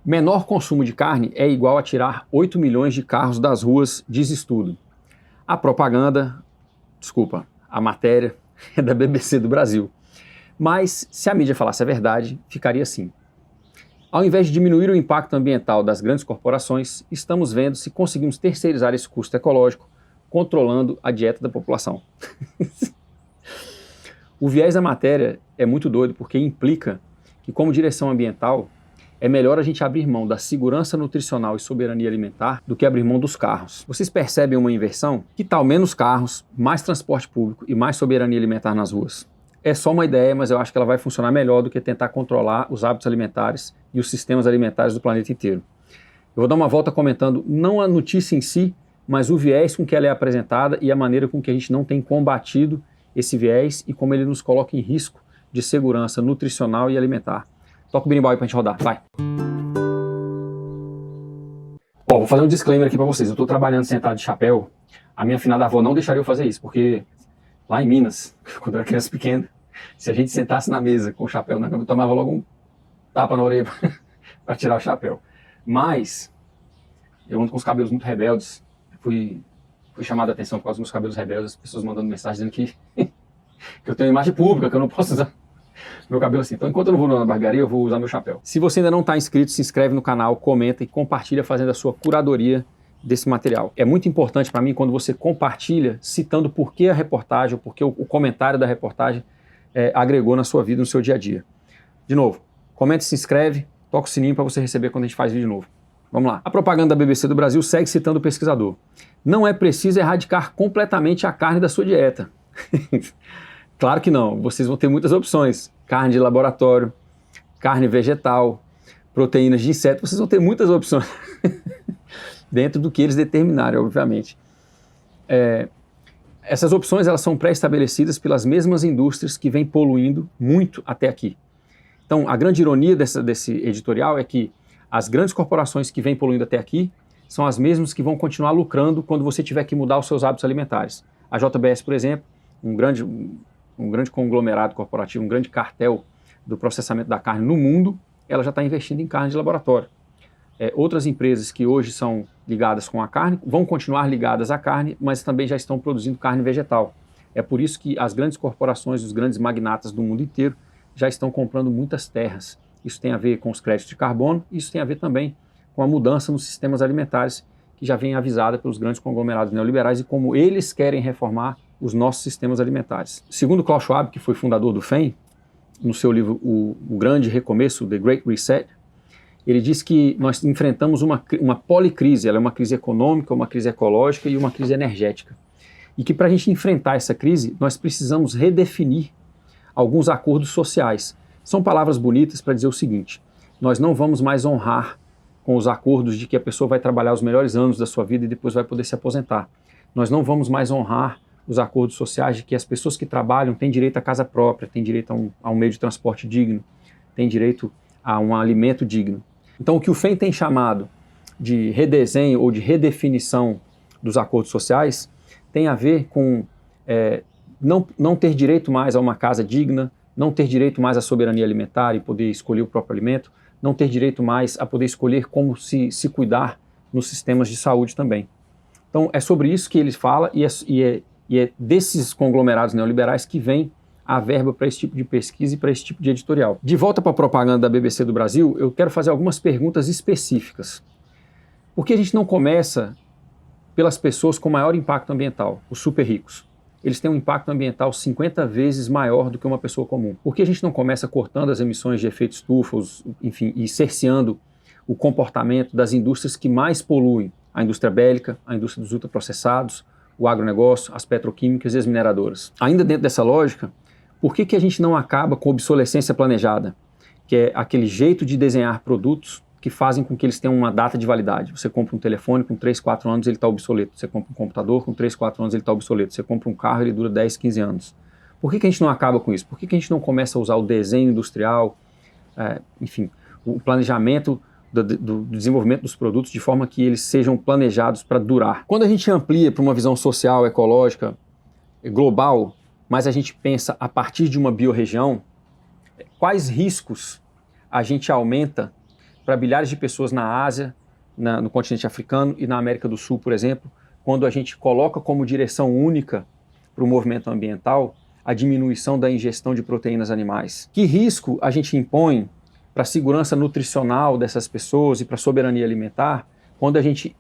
Menor consumo de carne é igual a tirar 8 milhões de carros das ruas, diz estudo. A matéria é da BBC do Brasil. Mas, se a mídia falasse a verdade, ficaria assim. Ao invés de diminuir o impacto ambiental das grandes corporações, estamos vendo se conseguimos terceirizar esse custo ecológico, controlando a dieta da população. O viés da matéria é muito doido porque implica que, como direção ambiental, é melhor a gente abrir mão da segurança nutricional e soberania alimentar do que abrir mão dos carros. Vocês percebem uma inversão? Que tal menos carros, mais transporte público e mais soberania alimentar nas ruas? É só uma ideia, mas eu acho que ela vai funcionar melhor do que tentar controlar os hábitos alimentares e os sistemas alimentares do planeta inteiro. Eu vou dar uma volta comentando não a notícia em si, mas o viés com que ela é apresentada e a maneira com que a gente não tem combatido esse viés e como ele nos coloca em risco de segurança nutricional e alimentar. Toca o berimbau aí pra gente rodar, vai! Bom, vou fazer um disclaimer aqui pra vocês. Eu tô trabalhando sentado de chapéu. A minha afinada avó não deixaria eu fazer isso, porque lá em Minas, quando eu era criança pequena, se a gente sentasse na mesa com o chapéu na cama, eu tomava logo um tapa na orelha para tirar o chapéu. Mas eu ando com os cabelos muito rebeldes. Fui chamado a atenção por causa dos meus cabelos rebeldes, as pessoas mandando mensagem dizendo que eu tenho uma imagem pública, que eu não posso usar meu cabelo assim. Então, enquanto eu não vou na barbearia, eu vou usar meu chapéu. Se você ainda não está inscrito, se inscreve no canal, comenta e compartilha fazendo a sua curadoria desse material. É muito importante para mim quando você compartilha, citando por que a reportagem, ou por que o comentário da reportagem agregou na sua vida, no seu dia a dia. De novo, comenta, se inscreve, toca o sininho para você receber quando a gente faz vídeo novo. Vamos lá. A propaganda da BBC do Brasil segue citando o pesquisador. Não é preciso erradicar completamente a carne da sua dieta. Claro que não. Vocês vão ter muitas opções. Carne de laboratório, carne vegetal, proteínas de inseto. Vocês vão ter muitas opções. Dentro do que eles determinarem, obviamente. Essas opções elas são pré-estabelecidas pelas mesmas indústrias que vêm poluindo muito até aqui. Então, a grande ironia desse editorial é que as grandes corporações que vêm poluindo até aqui são as mesmas que vão continuar lucrando quando você tiver que mudar os seus hábitos alimentares. A JBS, por exemplo, um grande conglomerado corporativo, um grande cartel do processamento da carne no mundo, ela já está investindo em carne de laboratório. Outras empresas que hoje são ligadas com a carne vão continuar ligadas à carne, mas também já estão produzindo carne vegetal. É por isso que as grandes corporações, os grandes magnatas do mundo inteiro já estão comprando muitas terras. Isso tem a ver com os créditos de carbono, isso tem a ver também com a mudança nos sistemas alimentares que já vem avisada pelos grandes conglomerados neoliberais e como eles querem reformar os nossos sistemas alimentares. Segundo Klaus Schwab, que foi fundador do FEM, no seu livro O Grande Recomeço, The Great Reset, ele diz que nós enfrentamos uma policrise, ela é uma crise econômica, uma crise ecológica e uma crise energética. E que para a gente enfrentar essa crise, nós precisamos redefinir alguns acordos sociais. São palavras bonitas para dizer o seguinte: nós não vamos mais honrar com os acordos de que a pessoa vai trabalhar os melhores anos da sua vida e depois vai poder se aposentar. Nós não vamos mais honrar os acordos sociais de que as pessoas que trabalham têm direito à casa própria, têm direito a um meio de transporte digno, têm direito a um alimento digno. Então, o que o FEM tem chamado de redesenho ou de redefinição dos acordos sociais tem a ver com não ter direito mais a uma casa digna, não ter direito mais à soberania alimentar e poder escolher o próprio alimento, não ter direito mais a poder escolher como se cuidar nos sistemas de saúde também. Então, é sobre isso que ele fala e é desses conglomerados neoliberais que vem a verba para esse tipo de pesquisa e para esse tipo de editorial. De volta para a propaganda da BBC do Brasil, eu quero fazer algumas perguntas específicas. Por que a gente não começa pelas pessoas com maior impacto ambiental, os super ricos? Eles têm um impacto ambiental 50 vezes maior do que uma pessoa comum. Por que a gente não começa cortando as emissões de efeito estufa, enfim, e cerceando o comportamento das indústrias que mais poluem? A indústria bélica, a indústria dos ultraprocessados, o agronegócio, as petroquímicas e as mineradoras. Ainda dentro dessa lógica, por que a gente não acaba com a obsolescência planejada? Que é aquele jeito de desenhar produtos que fazem com que eles tenham uma data de validade. Você compra um telefone, com 3, 4 anos ele está obsoleto. Você compra um computador, com 3, 4 anos ele está obsoleto. Você compra um carro, ele dura 10, 15 anos. Por que a gente não acaba com isso? Por que a gente não começa a usar o desenho industrial, enfim, o planejamento do desenvolvimento dos produtos de forma que eles sejam planejados para durar? Quando a gente amplia para uma visão social, ecológica, global, mas a gente pensa a partir de uma biorregião, quais riscos a gente aumenta para bilhares de pessoas na Ásia, no continente africano e na América do Sul, por exemplo, quando a gente coloca como direção única para o movimento ambiental a diminuição da ingestão de proteínas animais. Que risco a gente impõe para a segurança nutricional dessas pessoas e para a soberania alimentar quando a gente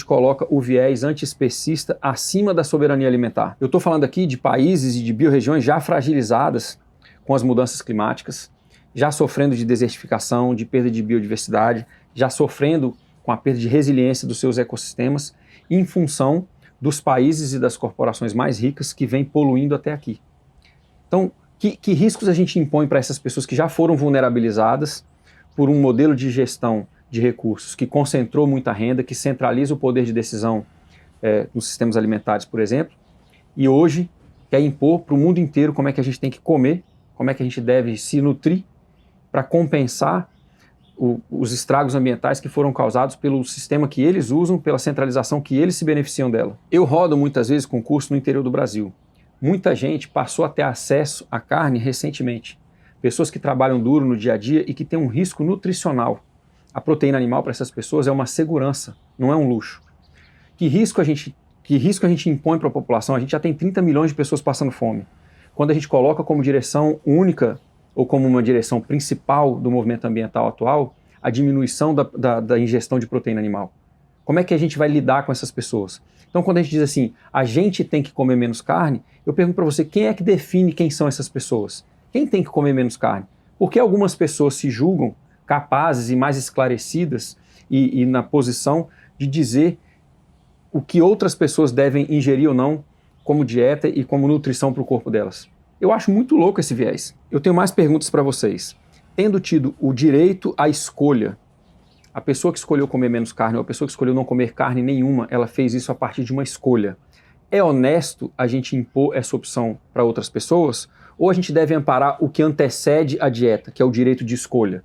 coloca o viés antiespecista acima da soberania alimentar? Eu estou falando aqui de países e de biorregiões já fragilizadas com as mudanças climáticas, já sofrendo de desertificação, de perda de biodiversidade, já sofrendo com a perda de resiliência dos seus ecossistemas, em função dos países e das corporações mais ricas que vêm poluindo até aqui. Então, que riscos a gente impõe para essas pessoas que já foram vulnerabilizadas por um modelo de gestão de recursos que concentrou muita renda, que centraliza o poder de decisão nos sistemas alimentares, por exemplo, e hoje quer impor para o mundo inteiro como é que a gente tem que comer, como é que a gente deve se nutrir para compensar os estragos ambientais que foram causados pelo sistema que eles usam, pela centralização que eles se beneficiam dela. Eu rodo muitas vezes concurso no interior do Brasil. Muita gente passou a ter acesso à carne recentemente. Pessoas que trabalham duro no dia a dia e que têm um risco nutricional. A proteína animal para essas pessoas é uma segurança, não é um luxo. Que risco a gente impõe para a população? A gente já tem 30 milhões de pessoas passando fome. Quando a gente coloca como direção única ou como uma direção principal do movimento ambiental atual a diminuição da ingestão de proteína animal. Como é que a gente vai lidar com essas pessoas? Então, quando a gente diz assim, a gente tem que comer menos carne, eu pergunto para você, quem é que define quem são essas pessoas? Quem tem que comer menos carne? Por que algumas pessoas se julgam capazes e mais esclarecidas e na posição de dizer o que outras pessoas devem ingerir ou não como dieta e como nutrição para o corpo delas? Eu acho muito louco esse viés. Eu tenho mais perguntas para vocês. Tendo tido o direito à escolha, a pessoa que escolheu comer menos carne ou a pessoa que escolheu não comer carne nenhuma, ela fez isso a partir de uma escolha. É honesto a gente impor essa opção para outras pessoas? Ou a gente deve amparar o que antecede a dieta, que é o direito de escolha?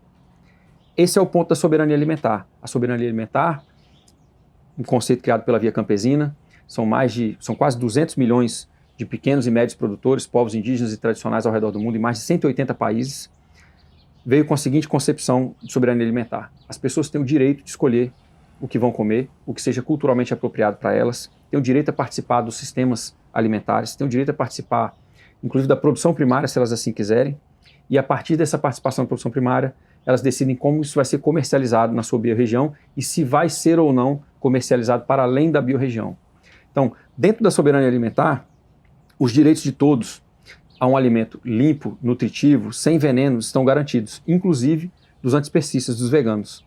Esse é o ponto da soberania alimentar. A soberania alimentar, um conceito criado pela Via Campesina, são quase 200 milhões de pequenos e médios produtores, povos indígenas e tradicionais ao redor do mundo, em mais de 180 países, veio com a seguinte concepção de soberania alimentar. As pessoas têm o direito de escolher o que vão comer, o que seja culturalmente apropriado para elas, têm o direito a participar dos sistemas alimentares, têm o direito a participar, inclusive, da produção primária, se elas assim quiserem, e a partir dessa participação na produção primária, elas decidem como isso vai ser comercializado na sua biorregião e se vai ser ou não comercializado para além da biorregião. Então, dentro da soberania alimentar, os direitos de todos a um alimento limpo, nutritivo, sem venenos, estão garantidos, inclusive dos antiespecistas, dos veganos.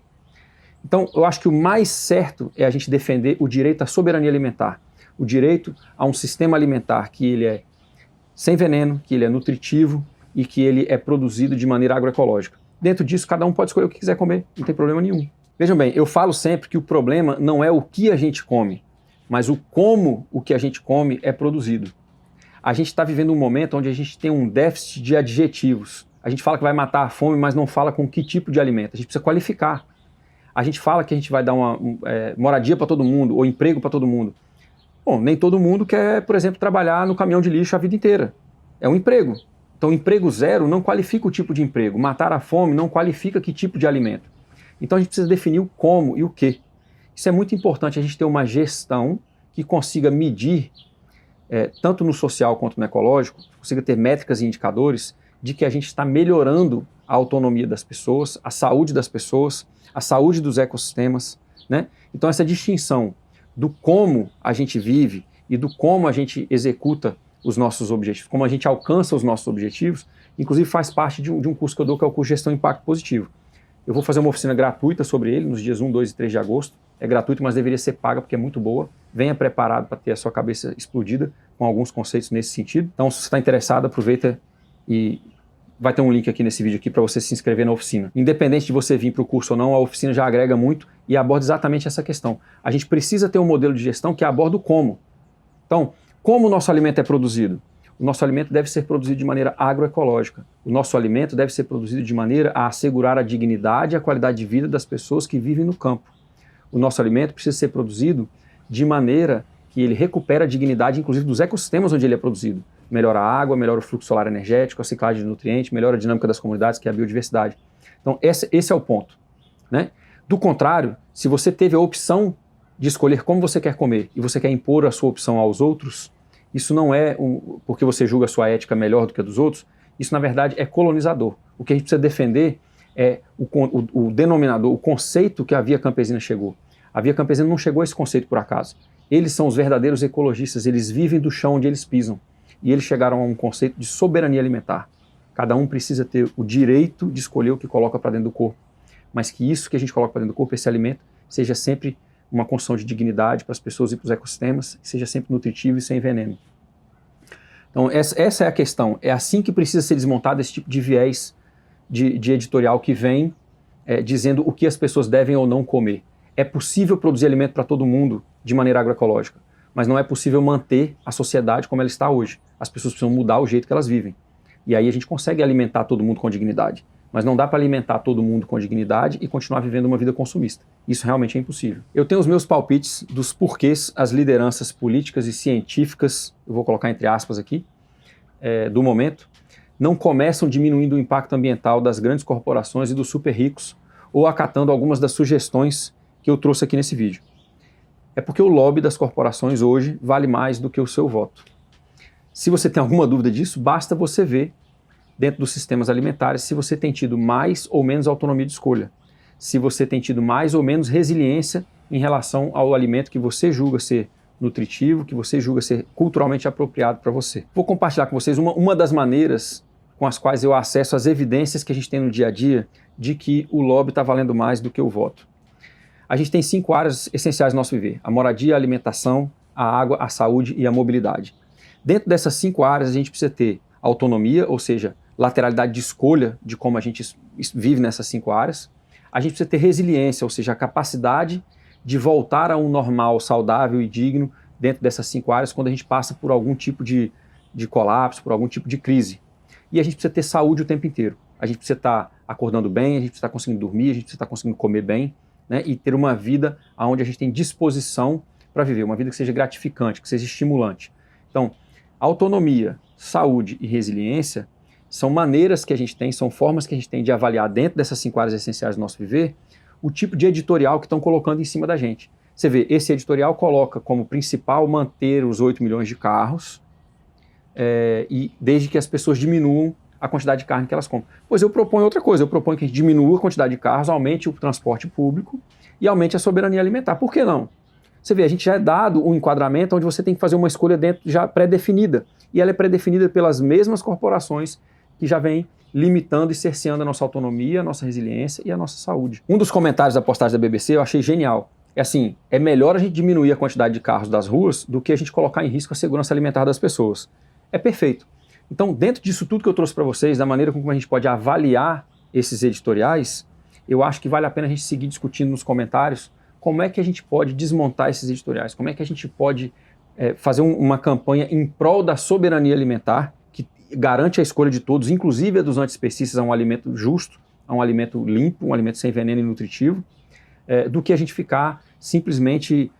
Então, eu acho que o mais certo é a gente defender o direito à soberania alimentar, o direito a um sistema alimentar que ele é sem veneno, que ele é nutritivo e que ele é produzido de maneira agroecológica. Dentro disso, cada um pode escolher o que quiser comer, não tem problema nenhum. Vejam bem, eu falo sempre que o problema não é o que a gente come, mas o como o que a gente come é produzido. A gente está vivendo um momento onde a gente tem um déficit de adjetivos. A gente fala que vai matar a fome, mas não fala com que tipo de alimento. A gente precisa qualificar. A gente fala que a gente vai dar uma moradia para todo mundo ou emprego para todo mundo. Bom, nem todo mundo quer, por exemplo, trabalhar no caminhão de lixo a vida inteira. É um emprego. Então, emprego zero não qualifica o tipo de emprego. Matar a fome não qualifica que tipo de alimento. Então, a gente precisa definir o como e o que. Isso é muito importante, a gente ter uma gestão que consiga medir tanto no social quanto no ecológico, consiga ter métricas e indicadores de que a gente está melhorando a autonomia das pessoas, a saúde das pessoas, a saúde dos ecossistemas, né? Então essa distinção do como a gente vive e do como a gente executa os nossos objetivos, como a gente alcança os nossos objetivos, inclusive faz parte de um curso que eu dou, que é o curso Gestão Impacto Positivo. Eu vou fazer uma oficina gratuita sobre ele nos dias 1, 2 e 3 de agosto. É gratuito, mas deveria ser paga porque é muito boa. Venha preparado para ter a sua cabeça explodida com alguns conceitos nesse sentido. Então, se você está interessado, aproveita e vai ter um link aqui nesse vídeo aqui para você se inscrever na oficina. Independente de você vir para o curso ou não, a oficina já agrega muito e aborda exatamente essa questão. A gente precisa ter um modelo de gestão que aborda o como. Então, como o nosso alimento é produzido? O nosso alimento deve ser produzido de maneira agroecológica. O nosso alimento deve ser produzido de maneira a assegurar a dignidade e a qualidade de vida das pessoas que vivem no campo. O nosso alimento precisa ser produzido de maneira que ele recupera a dignidade, inclusive, dos ecossistemas onde ele é produzido. Melhora a água, melhora o fluxo solar energético, a ciclagem de nutrientes, melhora a dinâmica das comunidades, que é a biodiversidade. Então, esse é o ponto, né? Do contrário, se você teve a opção de escolher como você quer comer e você quer impor a sua opção aos outros, isso não é porque você julga a sua ética melhor do que a dos outros, isso na verdade é colonizador. O que a gente precisa defender é o denominador, o conceito que a Via Campesina chegou. A Via Campesina não chegou a esse conceito por acaso. Eles são os verdadeiros ecologistas, eles vivem do chão onde eles pisam. E eles chegaram a um conceito de soberania alimentar. Cada um precisa ter o direito de escolher o que coloca para dentro do corpo, mas que isso que a gente coloca para dentro do corpo, esse alimento, seja sempre uma construção de dignidade para as pessoas e para os ecossistemas, seja sempre nutritivo e sem veneno. Então essa é a questão, é assim que precisa ser desmontado esse tipo de viés de editorial que vem dizendo o que as pessoas devem ou não comer. É possível produzir alimento para todo mundo de maneira agroecológica, mas não é possível manter a sociedade como ela está hoje. As pessoas precisam mudar o jeito que elas vivem. E aí a gente consegue alimentar todo mundo com dignidade. Mas não dá para alimentar todo mundo com dignidade e continuar vivendo uma vida consumista. Isso realmente é impossível. Eu tenho os meus palpites dos porquês as lideranças políticas e científicas, eu vou colocar entre aspas aqui, do momento, não começam diminuindo o impacto ambiental das grandes corporações e dos super ricos ou acatando algumas das sugestões que eu trouxe aqui nesse vídeo. É porque o lobby das corporações hoje vale mais do que o seu voto. Se você tem alguma dúvida disso, basta você ver dentro dos sistemas alimentares se você tem tido mais ou menos autonomia de escolha, se você tem tido mais ou menos resiliência em relação ao alimento que você julga ser nutritivo, que você julga ser culturalmente apropriado para você. Vou compartilhar com vocês uma das maneiras com as quais eu acesso as evidências que a gente tem no dia a dia de que o lobby está valendo mais do que o voto. A gente tem 5 áreas essenciais do nosso viver: a moradia, a alimentação, a água, a saúde e a mobilidade. Dentro dessas 5 áreas a gente precisa ter autonomia, ou seja, lateralidade de escolha de como a gente vive nessas 5 áreas. A gente precisa ter resiliência, ou seja, a capacidade de voltar a um normal saudável e digno dentro dessas 5 áreas quando a gente passa por algum tipo de colapso, por algum tipo de crise. E a gente precisa ter saúde o tempo inteiro. A gente precisa estar acordando bem, a gente precisa estar conseguindo dormir, a gente precisa estar conseguindo comer bem, né, e ter uma vida onde a gente tem disposição para viver, uma vida que seja gratificante, que seja estimulante. Então, autonomia, saúde e resiliência são maneiras que a gente tem, são formas que a gente tem de avaliar dentro dessas 5 áreas essenciais do nosso viver o tipo de editorial que estão colocando em cima da gente. Você vê, esse editorial coloca como principal manter os 8 milhões de carros e desde que as pessoas diminuam a quantidade de carne que elas compram. Pois eu proponho outra coisa, eu proponho que a gente diminua a quantidade de carros, aumente o transporte público e aumente a soberania alimentar. Por que não? Você vê, a gente já é dado um enquadramento onde você tem que fazer uma escolha dentro já pré-definida. E ela é pré-definida pelas mesmas corporações que já vêm limitando e cerceando a nossa autonomia, a nossa resiliência e a nossa saúde. Um dos comentários da postagem da BBC eu achei genial. É assim, é melhor a gente diminuir a quantidade de carros das ruas do que a gente colocar em risco a segurança alimentar das pessoas. É perfeito. Então, dentro disso tudo que eu trouxe para vocês, da maneira como a gente pode avaliar esses editoriais, eu acho que vale a pena a gente seguir discutindo nos comentários como é que a gente pode desmontar esses editoriais, como é que a gente pode fazer uma campanha em prol da soberania alimentar, que garante a escolha de todos, inclusive a dos antiespecistas, a um alimento justo, a um alimento limpo, um alimento sem veneno e nutritivo, do que a gente ficar simplesmente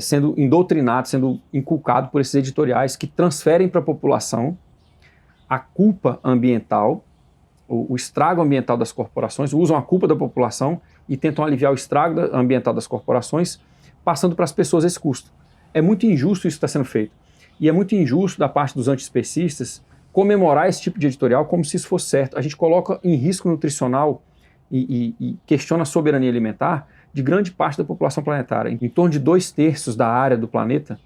sendo indoctrinado, sendo inculcado por esses editoriais que transferem para a população a culpa ambiental, o estrago ambiental das corporações, usam a culpa da população e tentam aliviar o estrago ambiental das corporações, passando para as pessoas esse custo. É muito injusto isso que está sendo feito. E é muito injusto da parte dos antiespecistas comemorar esse tipo de editorial como se isso fosse certo. A gente coloca em risco nutricional e questiona a soberania alimentar de grande parte da população planetária. Em torno de 2/3 da área do planeta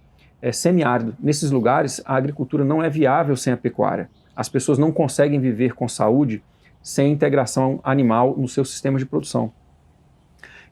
é semiárido. Nesses lugares, a agricultura não é viável sem a pecuária. As pessoas não conseguem viver com saúde sem integração animal nos seus sistemas de produção.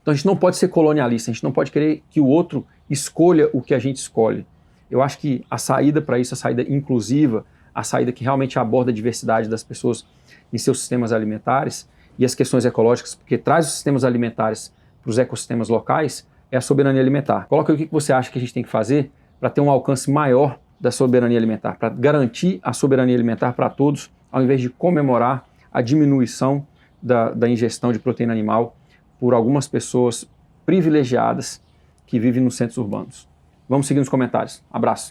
Então a gente não pode ser colonialista, a gente não pode querer que o outro escolha o que a gente escolhe. Eu acho que a saída para isso, a saída inclusiva, a saída que realmente aborda a diversidade das pessoas em seus sistemas alimentares e as questões ecológicas, porque traz os sistemas alimentares para os ecossistemas locais, é a soberania alimentar. Coloca aí o que você acha que a gente tem que fazer para ter um alcance maior da soberania alimentar, para garantir a soberania alimentar para todos, ao invés de comemorar a diminuição da ingestão de proteína animal por algumas pessoas privilegiadas que vivem nos centros urbanos. Vamos seguir nos comentários. Abraço.